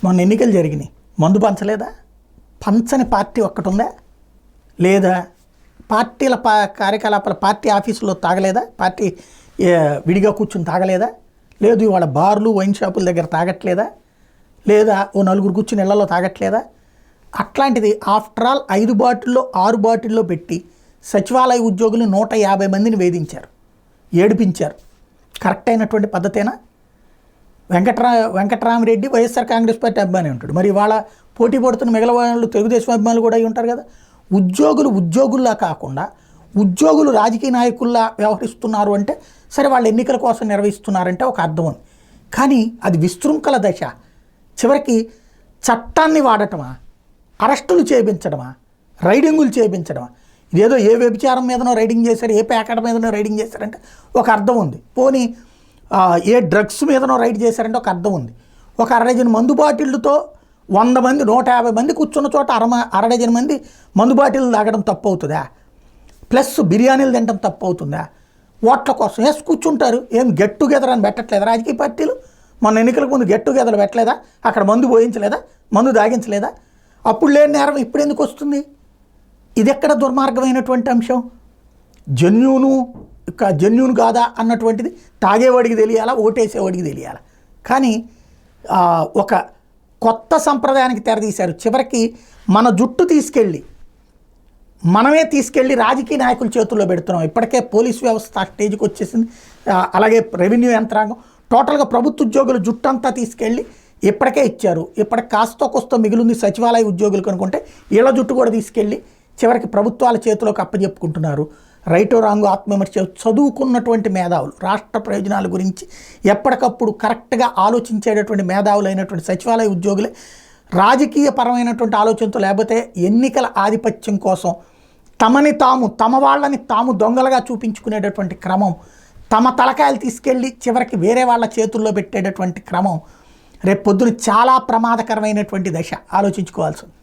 మొన్న ఎన్నికలు జరిగినాయి, మందు పంచలేదా? పంచని పార్టీ ఒక్కటి ఉందా? లేదా? పార్టీల కార్యకలాపాల పార్టీ ఆఫీసులో తాగలేదా? పార్టీ విడిగా కూర్చుని తాగలేదా? లేదు ఇవాళ బార్లు వైన్ షాపుల దగ్గర తాగట్లేదా? లేదా ఓ నలుగురు కూర్చుని ఇళ్లలో తాగట్లేదా? అట్లాంటిది ఆఫ్టర్ ఆల్ 5 బాటిల్లో 6 బాటిల్లో పెట్టి సచివాలయ ఉద్యోగులు 150 మందిని వేధించారు, ఏడిపించారు. కరెక్ట్ అయినటువంటి పద్ధతేనా? వెంకట్రామరెడ్డి వైఎస్ఆర్ కాంగ్రెస్ పార్టీ అభిమాని ఉంటాడు, మరి వాళ్ళ పోటీ పడుతున్న మిగతా వాళ్ళు తెలుగుదేశం అభిమానులు కూడా అయి ఉంటారు కదా. ఉద్యోగులు ఉద్యోగుల్లా కాకుండా ఉద్యోగులు రాజకీయ నాయకుల్లా వ్యవహరిస్తున్నారు అంటే సరే, వాళ్ళు ఎన్నికల కోసం నిర్వహిస్తున్నారంటే ఒక అర్థం ఉంది. కానీ అది విశృంఖల దశ. చివరికి చట్టాన్ని వాడటమా, అరెస్టులు చేయించడమా, రైడింగులు చేయించడమా? ఇదేదో ఏ వ్యభిచారం మీదనో రైడింగ్ చేశారు, ఏ ప్యాకెట్ మీదనో రైడింగ్ చేశారంటే ఒక అర్థం ఉంది. పోనీ ఏ డ్రగ్స్ మీదనో రైడ్ చేశారంటే ఒక అర్థం ఉంది. ఒక 1/2 డజన్ మందు బాటిళ్ళతో 100 మంది 150 మంది కూర్చున్న చోట 1/2 డజన్ మంది మందు బాటిల్ తాగడం తప్పు అవుతుందా? ప్లస్ బిర్యానీలు తినడం తప్పు అవుతుందా? ఓట్ల కోసం వేసి కూర్చుంటారు. ఏం గెట్ టుగెదర్ అని పెట్టట్లేదా రాజకీయ పార్టీలు? మొన్న ఎన్నికలకు ముందు గెట్ టుగెదర్ పెట్టలేదా? అక్కడ మందు పోయించలేదా? మందు తాగించలేదా? అప్పుడు లేని నేరం ఇప్పుడు ఎందుకు వస్తుంది? ఇది ఎక్కడ దుర్మార్గమైనటువంటి అంశం? జెన్యూన్ కాదా అన్నటువంటిది తాగేవాడికి తెలియాలా, ఓటేసేవాడికి తెలియాలా. కానీ ఒక కొత్త సంప్రదాయానికి తెరదీశారు. చివరికి మన జుట్టు మనమే తీసుకెళ్ళి రాజకీయ నాయకుల చేతుల్లో పెడుతున్నాం. ఇప్పటికే పోలీస్ వ్యవస్థ ఆ స్టేజ్కి వచ్చేసింది. అలాగే రెవెన్యూ యంత్రాంగం, టోటల్గా ప్రభుత్వ ఉద్యోగుల జుట్టంతా తీసుకెళ్ళి ఇప్పటికే ఇచ్చారు. ఇప్పటికి కాస్తో కోస్తో మిగిలింది సచివాలయ ఉద్యోగులు కనుకుంటే వీళ్ళ జుట్టు కూడా తీసుకెళ్ళి చివరికి ప్రభుత్వాల చేతిలోకి అప్పచెప్పుకుంటున్నారు. రైటో రాంగో ఆత్మవిమర్శ చదువుకున్నటువంటి మేధావులు, రాష్ట్ర ప్రయోజనాల గురించి ఎప్పటికప్పుడు కరెక్ట్గా ఆలోచించేటటువంటి మేధావులు అయినటువంటి సచివాలయ ఉద్యోగులే రాజకీయ పరమైనటువంటి ఆలోచనతో, లేకపోతే ఎన్నికల ఆధిపత్యం కోసం తమ వాళ్ళని తాము దొంగలుగా చూపించుకునేటటువంటి క్రమం, తమ తలకాయలు తీసుకెళ్ళి చివరికి వేరే వాళ్ళ చేతుల్లో పెట్టేటటువంటి క్రమం రేపు పొద్దున చాలా ప్రమాదకరమైనటువంటి దశ. ఆలోచించుకోవాల్సింది.